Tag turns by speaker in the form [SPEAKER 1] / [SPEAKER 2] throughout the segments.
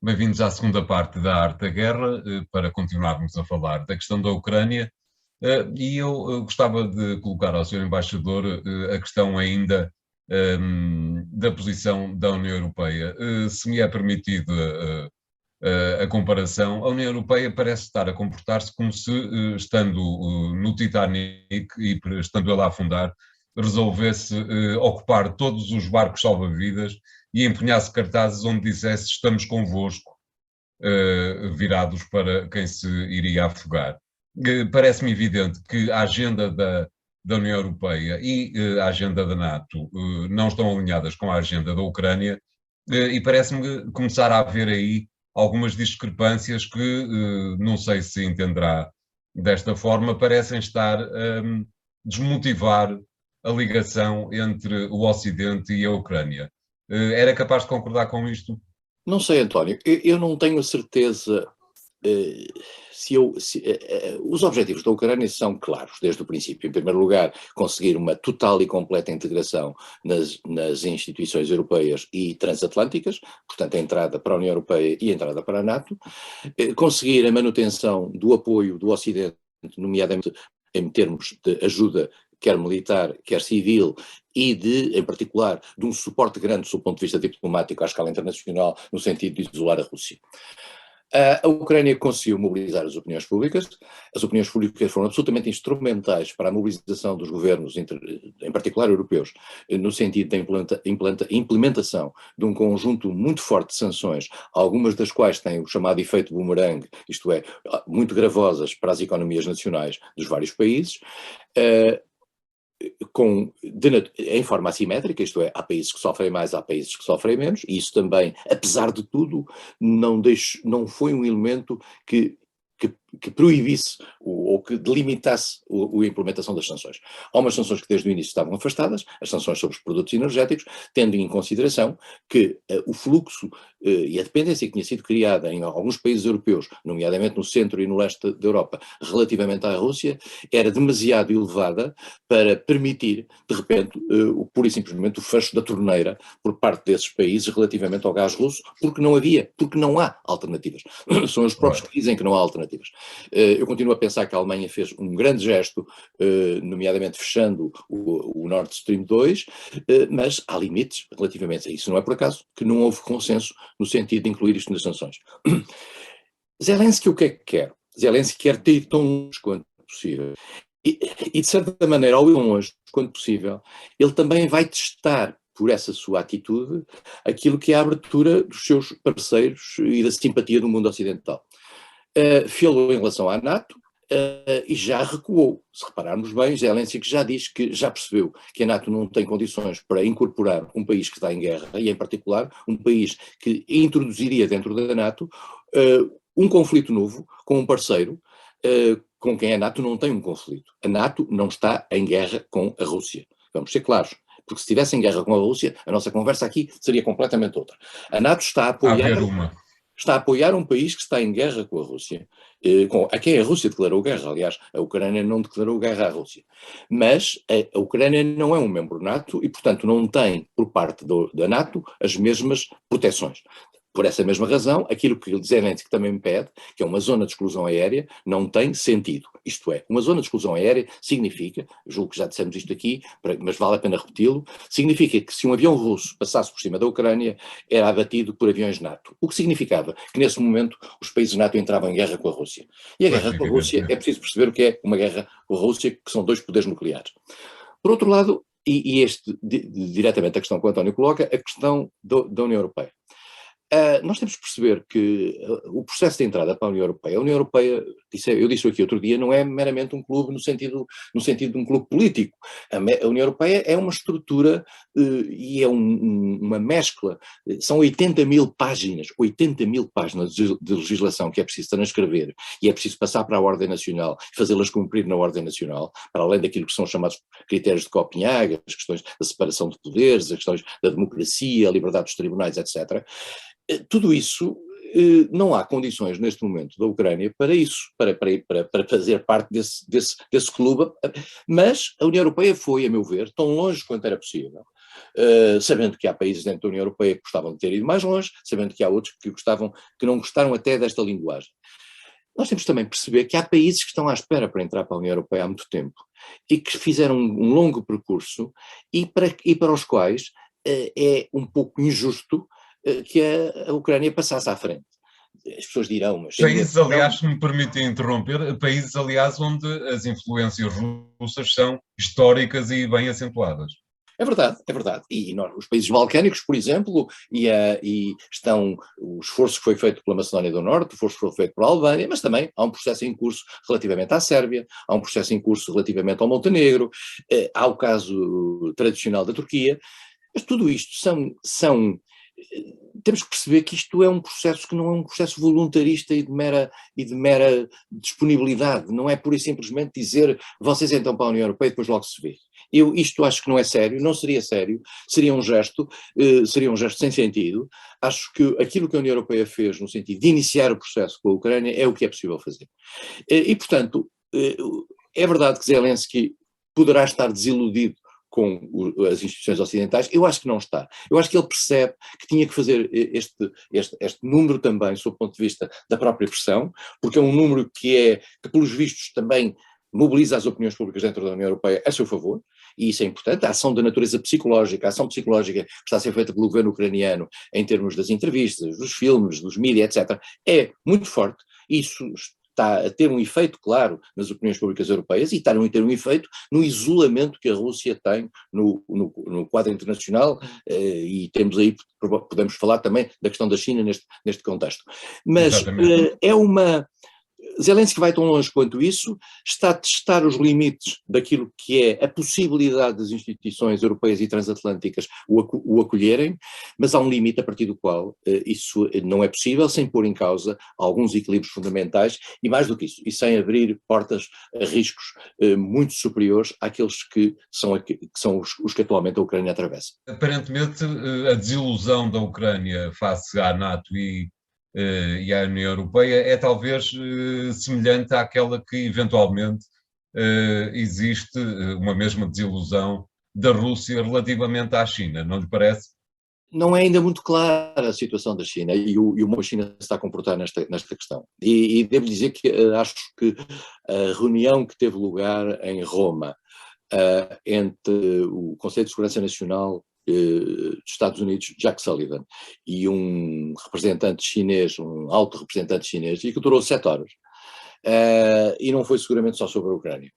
[SPEAKER 1] Bem-vindos à segunda parte da Arte da Guerra, para continuarmos a falar da questão da Ucrânia. E eu gostava de colocar ao Sr. Embaixador a questão ainda da posição da União Europeia. Se me é permitido a comparação, a União Europeia parece estar a comportar-se como se, estando no Titanic e estando ele a afundar, resolvesse ocupar todos os barcos salva-vidas e empunhasse cartazes onde dissesse estamos convosco, virados para quem se iria afogar. Parece-me evidente que a agenda da União Europeia e a agenda da NATO não estão alinhadas com a agenda da Ucrânia, e parece-me começar a haver aí algumas discrepâncias que, não sei se entenderá desta forma, parecem estar a desmotivar a ligação entre o Ocidente e a Ucrânia. Era capaz de concordar com isto?
[SPEAKER 2] Não sei, António, eu não tenho a certeza os objetivos da Ucrânia são claros desde o princípio. Em primeiro lugar, conseguir uma total e completa integração nas instituições europeias e transatlânticas, portanto a entrada para a União Europeia e a entrada para a NATO, conseguir a manutenção do apoio do Ocidente, nomeadamente em termos de ajuda quer militar, quer civil, e em particular, de um suporte grande do ponto de vista diplomático à escala internacional, no sentido de isolar a Rússia. A Ucrânia conseguiu mobilizar as opiniões públicas foram absolutamente instrumentais para a mobilização dos governos, em particular europeus, no sentido da implementação de um conjunto muito forte de sanções, algumas das quais têm o chamado efeito boomerang, isto é, muito gravosas para as economias nacionais dos vários países, em forma assimétrica, isto é, há países que sofrem mais, há países que sofrem menos, e isso também, apesar de tudo, não foi um elemento que proibisse ou que delimitasse a implementação das sanções. Há umas sanções que desde o início estavam afastadas, as sanções sobre os produtos energéticos, tendo em consideração que o fluxo e a dependência que tinha sido criada em alguns países europeus, nomeadamente no centro e no leste da Europa, relativamente à Rússia, era demasiado elevada para permitir, de repente, pura e simplesmente o fecho da torneira por parte desses países relativamente ao gás russo, porque não há alternativas. São os próprios que dizem que não há alternativas. Eu continuo a pensar que a Alemanha fez um grande gesto, nomeadamente fechando o Nord Stream 2, mas há limites relativamente a isso. Não é por acaso que não houve consenso no sentido de incluir isto nas sanções. Zelensky o que é que quer? Zelensky quer ter tão longe quanto possível. E de certa maneira, ao ir tão longe quanto possível, ele também vai testar por essa sua atitude aquilo que é a abertura dos seus parceiros e da simpatia do mundo ocidental. Fê-lo em relação à NATO e já recuou. Se repararmos bem, Zelensky já diz que já percebeu que a NATO não tem condições para incorporar um país que está em guerra, e em particular um país que introduziria dentro da NATO um conflito novo com um parceiro com quem a NATO não tem um conflito. A NATO não está em guerra com a Rússia. Vamos ser claros. Porque se estivesse em guerra com a Rússia, a nossa conversa aqui seria completamente outra. A NATO está a apoiar um país que está em guerra com a Rússia, a quem a Rússia declarou guerra. Aliás, a Ucrânia não declarou guerra à Rússia. Mas a Ucrânia não é um membro NATO e, portanto, não tem, por parte da NATO, as mesmas proteções. Por essa mesma razão, aquilo que Zelensky também me pede, que é uma zona de exclusão aérea, não tem sentido. Isto é, uma zona de exclusão aérea significa, julgo que já dissemos isto aqui, mas vale a pena repeti-lo, significa que se um avião russo passasse por cima da Ucrânia, era abatido por aviões NATO. O que significava que nesse momento os países NATO entravam em guerra com a Rússia. E a guerra com a Rússia, é preciso perceber o que é uma guerra com a Rússia, que são dois poderes nucleares. Por outro lado, diretamente a questão que o António coloca, a questão da União Europeia. Nós temos que perceber que o processo de entrada para a União Europeia, eu disse aqui outro dia, não é meramente um clube no sentido de um clube político. A União Europeia é uma estrutura e é uma mescla, são 80 mil páginas de legislação que é preciso transcrever e é preciso passar para a ordem nacional, fazê-las cumprir na ordem nacional, para além daquilo que são chamados critérios de Copenhague, as questões da separação de poderes, as questões da democracia, a liberdade dos tribunais, etc. Tudo isso, não há condições neste momento da Ucrânia para isso, para fazer parte desse clube, mas a União Europeia foi, a meu ver, tão longe quanto era possível, sabendo que há países dentro da União Europeia que gostavam de ter ido mais longe, sabendo que há outros que não gostaram até desta linguagem. Nós temos também de perceber que há países que estão à espera para entrar para a União Europeia há muito tempo e que fizeram um longo percurso e para os quais é um pouco injusto que a Ucrânia passasse à frente. As pessoas dirão, mas...
[SPEAKER 1] Países, aliás, se me permitem interromper, países, aliás, onde as influências russas são históricas e bem acentuadas.
[SPEAKER 2] É verdade, é verdade. E os países balcânicos, por exemplo, e estão o esforço que foi feito pela Macedónia do Norte, o esforço que foi feito pela Albânia, mas também há um processo em curso relativamente à Sérvia, há um processo em curso relativamente ao Montenegro, há o caso tradicional da Turquia, mas tudo isto temos que perceber que isto é um processo que não é um processo voluntarista e de mera disponibilidade, não é pura e simplesmente dizer vocês entram para a União Europeia e depois logo se vê. Isto acho que não é sério, não seria sério, seria um gesto sem sentido. Acho que aquilo que a União Europeia fez no sentido de iniciar o processo com a Ucrânia é o que é possível fazer. E portanto, é verdade que Zelensky poderá estar desiludido com as instituições ocidentais, eu acho que não está. Eu acho que ele percebe que tinha que fazer este número também, sob o ponto de vista da própria pressão, porque é um número que pelos vistos também mobiliza as opiniões públicas dentro da União Europeia a seu favor, e isso é importante. A ação da natureza psicológica, a ação psicológica que está a ser feita pelo governo ucraniano em termos das entrevistas, dos filmes, dos mídias, etc., é muito forte. Isso está a ter um efeito claro nas opiniões públicas europeias e está a ter um efeito no isolamento que a Rússia tem no quadro internacional, e temos aí, podemos falar também da questão da China neste contexto. Mas Zelensky vai tão longe quanto isso, está a testar os limites daquilo que é a possibilidade das instituições europeias e transatlânticas o acolherem, mas há um limite a partir do qual isso não é possível sem pôr em causa alguns equilíbrios fundamentais e mais do que isso, e sem abrir portas a riscos muito superiores àqueles que são os que atualmente a Ucrânia atravessa.
[SPEAKER 1] Aparentemente, a desilusão da Ucrânia face à NATO e à União Europeia é talvez semelhante àquela que eventualmente existe uma mesma desilusão da Rússia relativamente à China, não lhe parece?
[SPEAKER 2] Não é ainda muito clara a situação da China e o como a China se está a comportar nesta questão. E devo dizer que acho que a reunião que teve lugar em Roma entre o Conselho de Segurança Nacional dos Estados Unidos, Jack Sullivan, e um representante chinês, um alto representante chinês, e que durou 7 horas. E não foi seguramente só sobre a Ucrânia.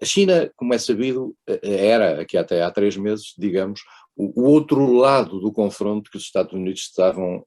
[SPEAKER 2] A China, como é sabido, era, aqui até há 3 meses, digamos, o outro lado do confronto que os Estados Unidos estavam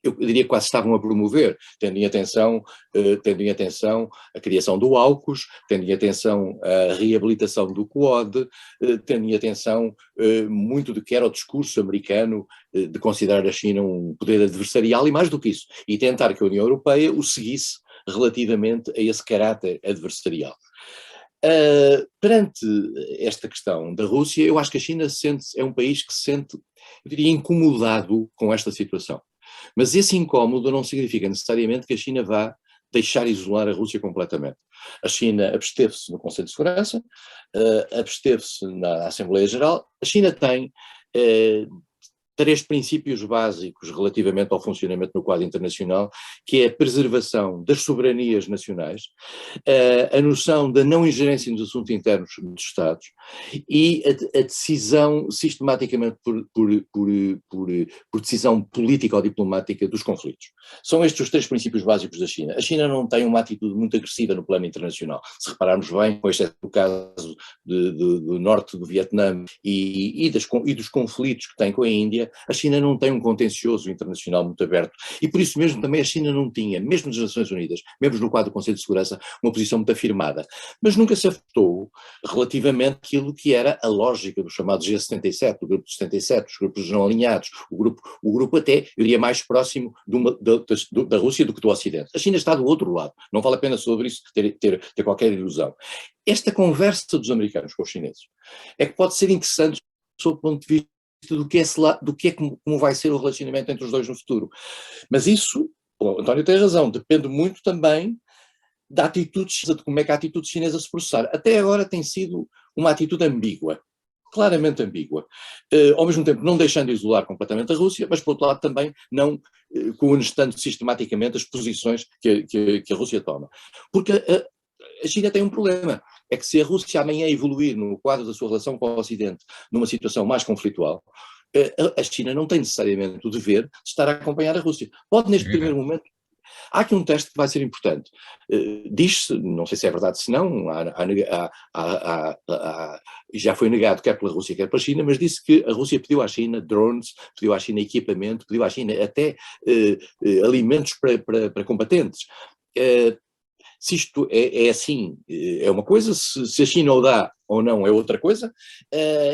[SPEAKER 2] eu diria que quase estavam a promover, tendo em atenção a criação do AUKUS, tendo em atenção a reabilitação do Quad, tendo em atenção muito do que era o discurso americano de considerar a China um poder adversarial e mais do que isso, e tentar que a União Europeia o seguisse relativamente a esse caráter adversarial. Perante esta questão da Rússia, eu acho que a China é um país que se sente, eu diria, incomodado com esta situação. Mas esse incómodo não significa necessariamente que a China vá deixar isolar a Rússia completamente. A China absteve-se no Conselho de Segurança, absteve-se na Assembleia Geral. A China tem 3 princípios básicos relativamente ao funcionamento no quadro internacional, que é a preservação das soberanias nacionais, a noção da não ingerência nos assuntos internos dos Estados e a decisão sistematicamente por decisão política ou diplomática dos conflitos. São estes os 3 princípios básicos da China. A China não tem uma atitude muito agressiva no plano internacional. Se repararmos bem, com exceto do caso do norte do Vietnã e dos conflitos que tem com a Índia, a China não tem um contencioso internacional muito aberto e por isso mesmo também a China não tinha, mesmo nas Nações Unidas, mesmo no quadro do Conselho de Segurança, uma posição muito afirmada, mas nunca se afetou relativamente àquilo que era a lógica do chamado G77, do grupo de 77, os grupos não alinhados, o grupo até, eu diria, mais próximo da Rússia do que do Ocidente. A China está do outro lado, não vale a pena sobre isso ter qualquer ilusão. Esta conversa dos americanos com os chineses é que pode ser interessante sob o ponto de vista como vai ser o relacionamento entre os dois no futuro. Mas isso, o António tem razão, depende muito também da atitude, de como é que a atitude chinesa se processar. Até agora tem sido uma atitude ambígua. claramente ambígua. Ao mesmo tempo, não deixando de isolar completamente a Rússia, mas, por outro lado, também não coonestando sistematicamente as posições que a Rússia toma. Porque a China tem um problema, é que se a Rússia amanhã evoluir no quadro da sua relação com o Ocidente numa situação mais conflitual, a China não tem necessariamente o dever de estar a acompanhar a Rússia. Pode, neste primeiro momento. Há aqui um teste que vai ser importante. Diz-se, não sei se é verdade se não, já foi negado quer pela Rússia quer pela China, mas disse que a Rússia pediu à China drones, pediu à China equipamento, pediu à China até alimentos para combatentes. Se isto é assim, é uma coisa, se a China o dá ou não é outra coisa,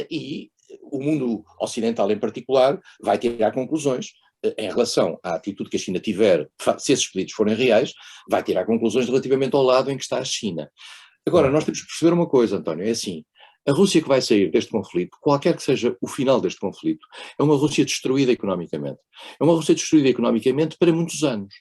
[SPEAKER 2] e o mundo ocidental em particular vai tirar conclusões em relação à atitude que a China tiver, se esses pedidos forem reais, vai tirar conclusões relativamente ao lado em que está a China. Agora, nós temos que perceber uma coisa, António, é assim, a Rússia que vai sair deste conflito, qualquer que seja o final deste conflito, é uma Rússia destruída economicamente. É uma Rússia destruída economicamente para muitos anos.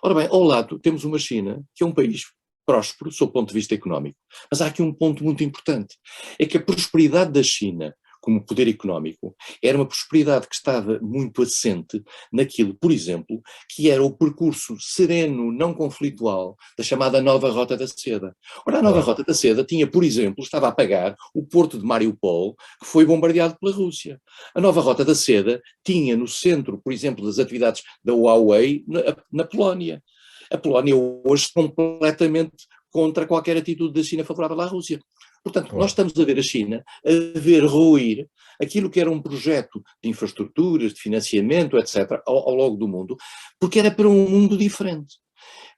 [SPEAKER 2] Ora bem, ao lado temos uma China, que é um país próspero, sob o ponto de vista económico. Mas há aqui um ponto muito importante, é que a prosperidade da China como poder económico, era uma prosperidade que estava muito assente naquilo, por exemplo, que era o percurso sereno, não conflitual, da chamada Nova Rota da Seda. Ora, a Nova Rota da Seda tinha, por exemplo, estava a pagar o porto de Mariupol, que foi bombardeado pela Rússia. A Nova Rota da Seda tinha no centro, por exemplo, das atividades da Huawei, na Polónia. A Polónia hoje está completamente contra qualquer atitude da China favorável à Rússia. Portanto, nós estamos a ver a China a ver ruir aquilo que era um projeto de infraestruturas, de financiamento, etc., ao longo do mundo, porque era para um mundo diferente.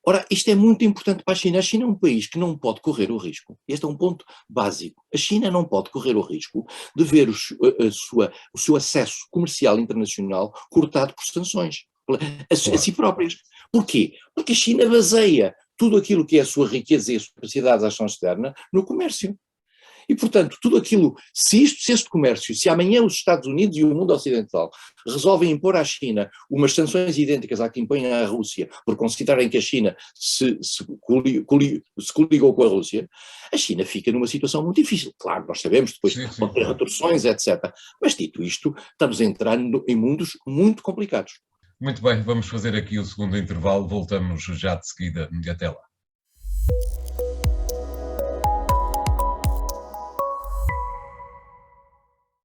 [SPEAKER 2] Ora, isto é muito importante para a China. A China é um país que não pode correr o risco. Este é um ponto básico. A China não pode correr o risco de ver o seu acesso comercial internacional cortado por sanções a si próprias. Porquê? Porque a China baseia tudo aquilo que é a sua riqueza e a sua capacidade de ação externa no comércio. E, portanto, tudo aquilo, se este comércio, se amanhã os Estados Unidos e o mundo ocidental resolvem impor à China umas sanções idênticas à que impõem à Rússia, por considerarem que a China se coligou com a Rússia, a China fica numa situação muito difícil. Claro, nós sabemos, depois vão ter retorções, etc. Mas, dito isto, estamos entrando em mundos muito complicados.
[SPEAKER 1] Muito bem, vamos fazer aqui o segundo intervalo, voltamos já de seguida. Até lá.